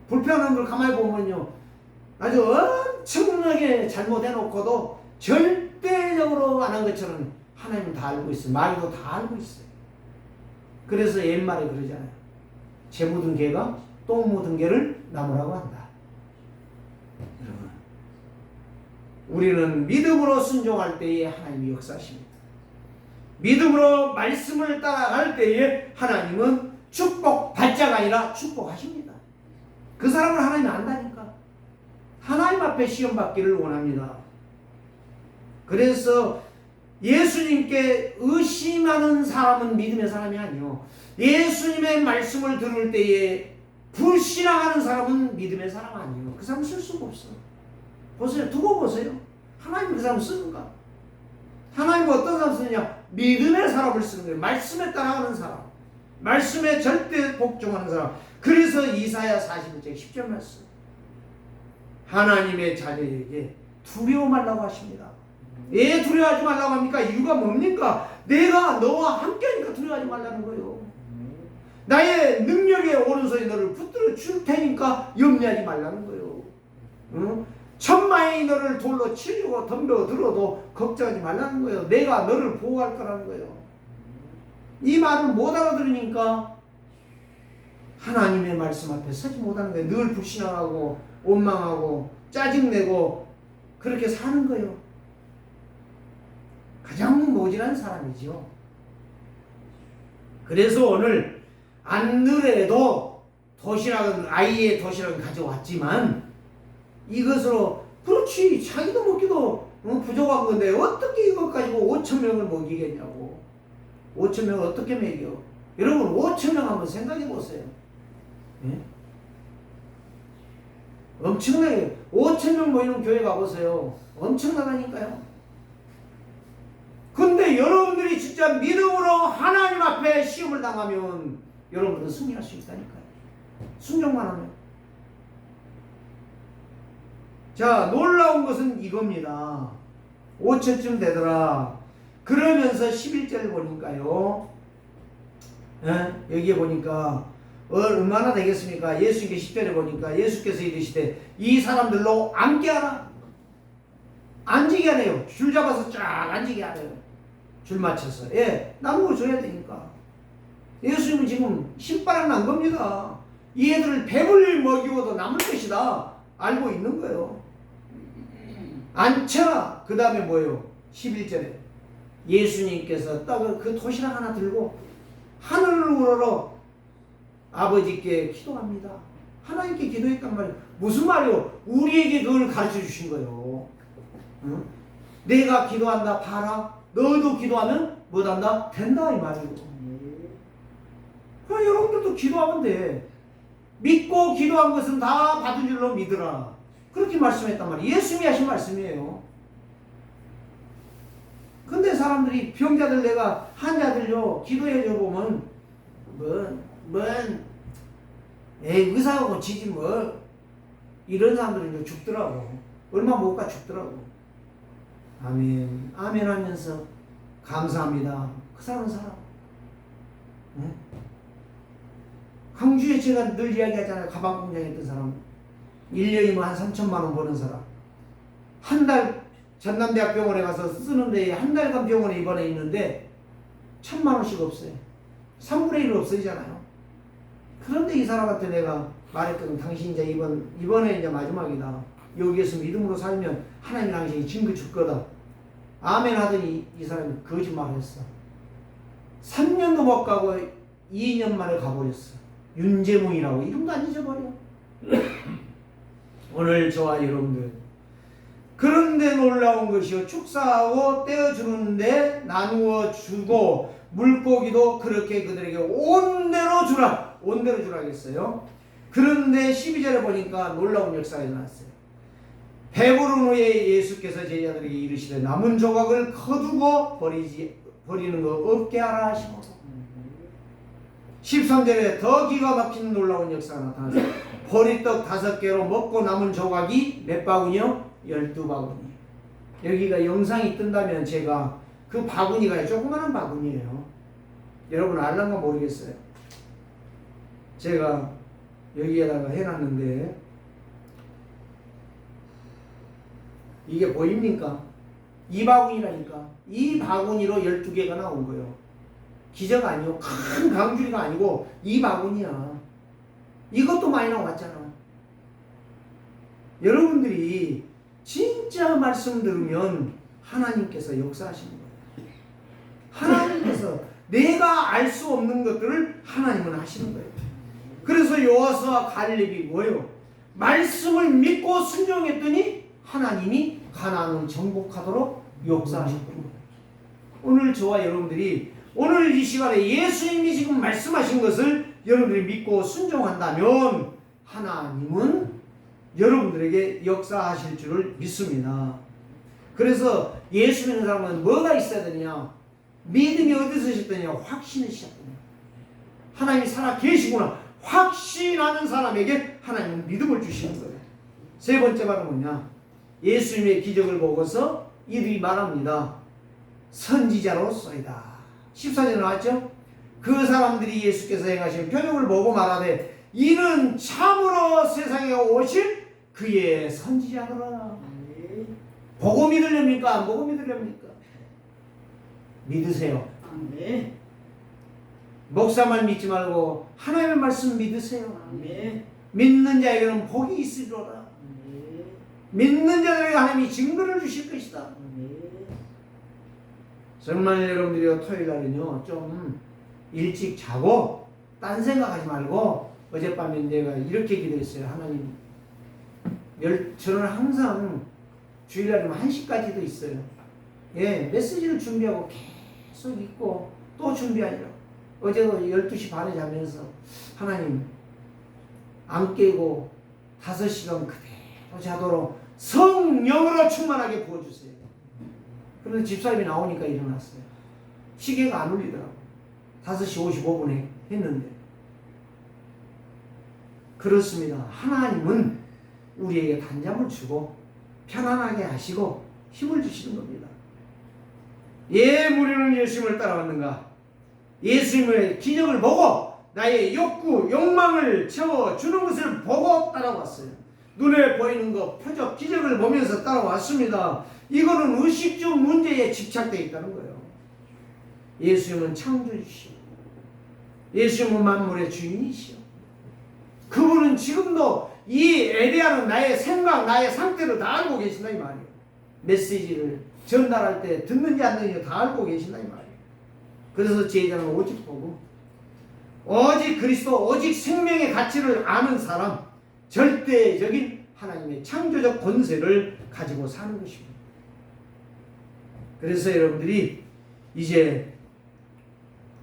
[SPEAKER 1] 불편한 걸 가만히 보면요 아주 엄청나게 잘못해놓고도 절대적으로 안 한 것처럼 하나님은 다 알고 있어요. 마귀도 다 알고 있어요. 그래서 옛말에 그러잖아요. 재 묻은 개가 똥 묻은 개를 나무라고 한다. 여러분, 우리는 믿음으로 순종할 때에 하나님이 역사하십니다. 믿음으로 말씀을 따라갈 때에 하나님은 축복받자가 아니라 축복하십니다. 그 사람을 하나님이 안다니까. 하나님 앞에 시험 받기를 원합니다. 그래서 예수님께 의심하는 사람은 믿음의 사람이 아니요. 예수님의 말씀을 들을 때에 불신앙하는 사람은 믿음의 사람 아니에요. 그 사람 쓸 수가 없어. 보세요. 두고 보세요. 하나님 그 사람 쓰는가? 하나님 어떤 사람 쓰느냐? 믿음의 사람을 쓰는 거예요. 말씀에 따라가는 사람. 말씀에 절대 복종하는 사람. 그래서 이사야 41장 10절 말씀. 하나님의 자녀에게 두려워 말라고 하십니다. 왜 두려워하지 말라고 합니까? 이유가 뭡니까? 내가 너와 함께하니까 두려워하지 말라는 거예요. 나의 능력의 오른손이 너를 붙들어 줄 테니까 염려하지 말라는 거예요. 응? 천만이 너를 돌로 치려고 덤벼들어도 걱정하지 말라는 거예요. 내가 너를 보호할 거라는 거예요. 이 말을 못 알아들으니까 하나님의 말씀 앞에 서지 못하는 거예요. 늘 불신앙하고 원망하고 짜증내고 그렇게 사는 거예요. 가장 모질한 사람이죠. 그래서 오늘 안드레도 도시락은 아이의 도시락을 가져왔지만 이것으로 그렇지 자기도 먹기도 부족한 건데 어떻게 이것 가지고 5,000명을 먹이겠냐고. 5,000명을 어떻게 먹여? 여러분 5,000명 한번 생각해 보세요. 예? 엄청나게 5,000명 모이는 교회 가보세요. 엄청나다니까요. 근데 여러분들이 진짜 믿음으로 하나님 앞에 시험을 당하면 여러분들은 승리할 수 있다니까요. 순종만 하면. 자, 놀라운 것은 이겁니다. 5천쯤 되더라. 그러면서 11절 보니까요. 여기에 보니까 얼마나 되겠습니까? 예수님께 10절에 보니까 예수께서 이르시되 이 사람들로 앉게 하라. 앉게 하래요. 줄 잡아서 쫙 앉게 하래요. 줄 맞춰서. 예, 나누어 줘야 되니까. 예수님은 지금 신바람 난 겁니다. 이 애들을 배불리 먹이고도 남을 것이다. 알고 있는 거예요. 앉혀라. 그 다음에 뭐예요? 11절에 예수님께서 떡을 그 도시락 하나 들고 하늘을 우러러 아버지께 기도합니다. 하나님께 기도했단 말이에요. 무슨 말이요? 우리에게 그걸 가르쳐 주신 거예요. 응? 내가 기도한다. 봐라. 너도 기도하면 뭐한다? 된다 이 말이고. 그럼 여러분들도 기도하면 돼. 믿고 기도한 것은 다 받은 줄로 믿으라. 그렇게 말씀했단 말이에요. 예수님이 하신 말씀이에요. 근데 사람들이 병자들 내가 환자들요 기도해줘 보면 의사가 고치지 뭐 이런 사람들은 죽더라고. 얼마 못 가 죽더라고. 아멘 아멘 하면서 감사합니다. 그 사람은 살아. 네? 광주에 제가 늘 이야기하잖아요. 가방 공장에 있던 사람 1년이면 한 3천만 원 버는 사람 한 달 전남대학 병원에 가서 쓰는데 한 달간 병원에 입원해 있는데 1,000만 원씩 없어요. 3분의 1 없어지잖아요. 그런데 이 사람한테 내가 말했거든. 당신 이제 이번에 이제 마지막이다. 여기에서 믿음으로 살면 하나님 당신이 증거 줄 거다. 아멘 하더니 이 사람이 거짓말을 했어. 3년도 못 가고 2년 만에 가버렸어. 윤재몽이라고 이름도 안 잊어버려. 오늘 저와 여러분들 그런데 놀라운 것이요 축사하고 떼어주는데 나누어 주고 물고기도 그렇게 그들에게 온대로 주라. 온대로 주라 했어요. 그런데 12절에 보니까 놀라운 역사가 일어났어요. 배부른 후에 예수께서 제자들에게 이르시되 남은 조각을 거두고 버리는 거 없게 하라 하시고 13절에 더 기가 막히는 놀라운 역사가 나타났어요. 보리떡 5개로 먹고 남은 조각이 몇 바구니요? 12바구니. 여기가 영상이 뜬다면 제가 그 바구니가 조그마한 바구니예요. 여러분 알란가 모르겠어요. 제가 여기에다가 해놨는데 이게 보입니까? 이 바구니라니까. 이 바구니로 12개가 나온 거예요. 기적 아니요. 큰 강줄이가 아니고 이 바구니야. 이것도 많이 나왔잖아. 여러분들이 진짜 말씀 들으면 하나님께서 역사하시는 거예요. 하나님께서 내가 알 수 없는 것들을 하나님은 하시는 거예요. 그래서 여호수아와 갈렙이 뭐예요? 말씀을 믿고 순종했더니 하나님이 가나안을 정복하도록 역사하셨던 거예요. 오늘 저와 여러분들이 오늘 이 시간에 예수님이 지금 말씀하신 것을 여러분들이 믿고 순종한다면 하나님은 여러분들에게 역사하실 줄을 믿습니다. 그래서 예수 믿는 사람은 뭐가 있어야 되냐? 믿음이 어디서 시작되냐? 확신이 시작되냐? 하나님이 살아 계시구나 확신하는 사람에게 하나님은 믿음을 주시는 거예요. 세 번째 바로 뭐냐? 예수님의 기적을 보고서 이들이 말합니다. 선지자로서이다. 14절에 나왔죠? 그 사람들이 예수께서 행하신 표적을 보고 말하되 이는 참으로 세상에 오실 그의 선지자더라. 보고 믿으렵니까? 안 보고 믿으렵니까? 믿으세요.
[SPEAKER 2] 아멘.
[SPEAKER 1] 목사만 믿지 말고 하나님의 말씀 믿으세요.
[SPEAKER 2] 아멘.
[SPEAKER 1] 믿는 자에게는 복이 있으리로다.
[SPEAKER 2] 아멘.
[SPEAKER 1] 믿는 자들에게 하나님이 증거를 주실 것이다.
[SPEAKER 2] 아멘.
[SPEAKER 1] 정말 여러분들이 토요일 날은요 좀 일찍 자고 딴 생각하지 말고 어젯밤에 내가 이렇게 기도했어요. 하나님 저는 항상 주일날이면 1시까지도 있어요. 예, 메시지를 준비하고 계속 있고 또 준비하니라. 어제도 12시 반에 자면서 하나님 안 깨고 5시간 그대로 자도록 성령으로 충만하게 부어주세요. 그런데 집사님이 나오니까 일어났어요. 시계가 안 울리더라고요. 5시 55분에 했는데. 그렇습니다. 하나님은 우리에게 단잠을 주고 편안하게 하시고 힘을 주시는 겁니다. 예, 우리는 예수님을 따라왔는가? 예수님의 기적을 보고 나의 욕구, 욕망을 채워주는 것을 보고 따라왔어요. 눈에 보이는 것, 표적, 기적을 보면서 따라왔습니다. 이거는 의식적 문제에 집착되어 있다는 거예요. 예수님은 창조주시오. 예수님은 만물의 주인이시오. 그분은 지금도 이 에리야는 나의 생각, 나의 상태를 다 알고 계신다 이 말이에요. 메시지를 전달할 때 듣는지 안 듣는지 다 알고 계신다 이 말이에요. 그래서 제자는 오직 복음, 오직 그리스도, 오직 생명의 가치를 아는 사람, 절대적인 하나님의 창조적 권세를 가지고 사는 것입니다. 그래서 여러분들이 이제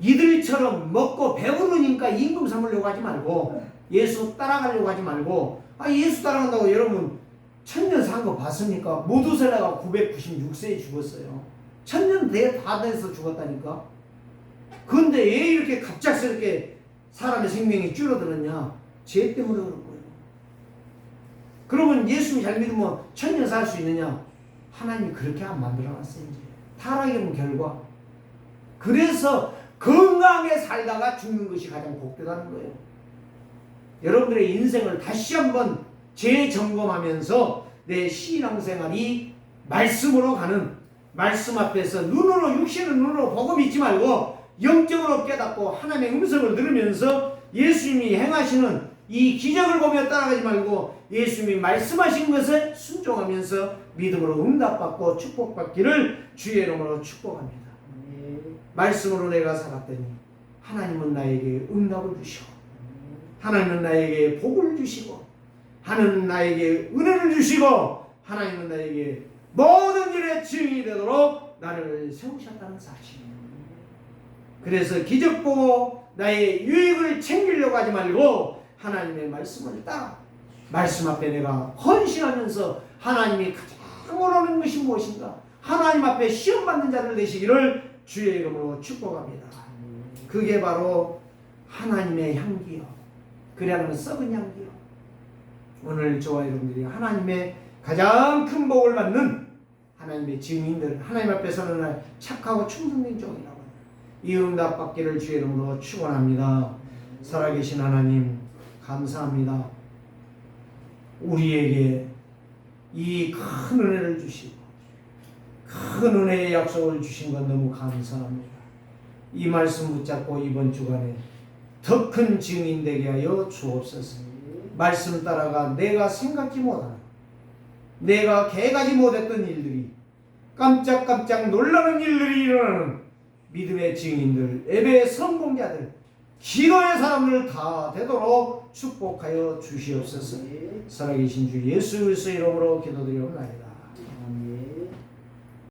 [SPEAKER 1] 이들처럼 먹고 배부르니까 임금 삼으려고 하지 말고, 예수 따라가려고 하지 말고, 예수 따라간다고 여러분 천년 산 거 봤습니까? 모두셀라가 996세에 죽었어요. 천년 다 돼서 죽었다니까. 그런데 왜 이렇게 갑작스럽게 사람의 생명이 줄어들었냐? 죄 때문에 그런 거예요. 그러면 예수님 잘 믿으면 천년 살 수 있느냐? 하나님이 그렇게 안 만들어놨어요. 이제 타락의 결과. 그래서 건강하게 살다가 죽는 것이 가장 복되다는 거예요. 여러분들의 인생을 다시 한번 재점검하면서 내 신앙생활이 말씀으로 가는, 말씀 앞에서 눈으로, 육신의 눈으로 보고 믿지 말고 영적으로 깨닫고 하나님의 음성을 들으면서 예수님이 행하시는 이 기적을 보며 따라가지 말고 예수님이 말씀하신 것에 순종하면서 믿음으로 응답받고 축복받기를 주의 이름으로 축복합니다. 말씀으로 내가 살았더니 하나님은 나에게 응답을 주시고, 하나님은 나에게 복을 주시고, 하나님은 나에게 은혜를 주시고, 하나님은 나에게 모든 일에 증인이 되도록 나를 세우셨다는 사실입니다. 그래서 기적 보고 나의 유익을 챙기려고 하지 말고 하나님의 말씀을 따라 말씀 앞에 내가 헌신하면서 하나님이 가장 원하는 것이 무엇인가, 하나님 앞에 시험받는 자들 되시기를 주의 이름으로 축복합니다. 그게 바로 하나님의 향기요, 그래야만 썩은 향기요. 오늘 저와 여러분들이 하나님의 가장 큰 복을 받는 하나님의 증인들, 하나님 앞에 서는 날 착하고 충성된 종이라고 이 응답 받기를 주의 이름으로 축원합니다. 살아계신 하나님 감사합니다. 우리에게 이 큰 은혜를 주시고 큰 은혜의 약속을 주신 것 너무 감사합니다. 이 말씀 붙잡고 이번 주간에 더 큰 증인 되게 하여 주옵소서. 말씀 따라가 내가 생각지 못하는, 내가 개가지 못했던 일들이, 깜짝깜짝 놀라는 일들이 일어나는 믿음의 증인들, 예배의 성공자들, 기도의 사람들 다 되도록 축복하여 주시옵소서. 살아계신 주 예수 그리스도의 이름으로 기도드리옵나이다.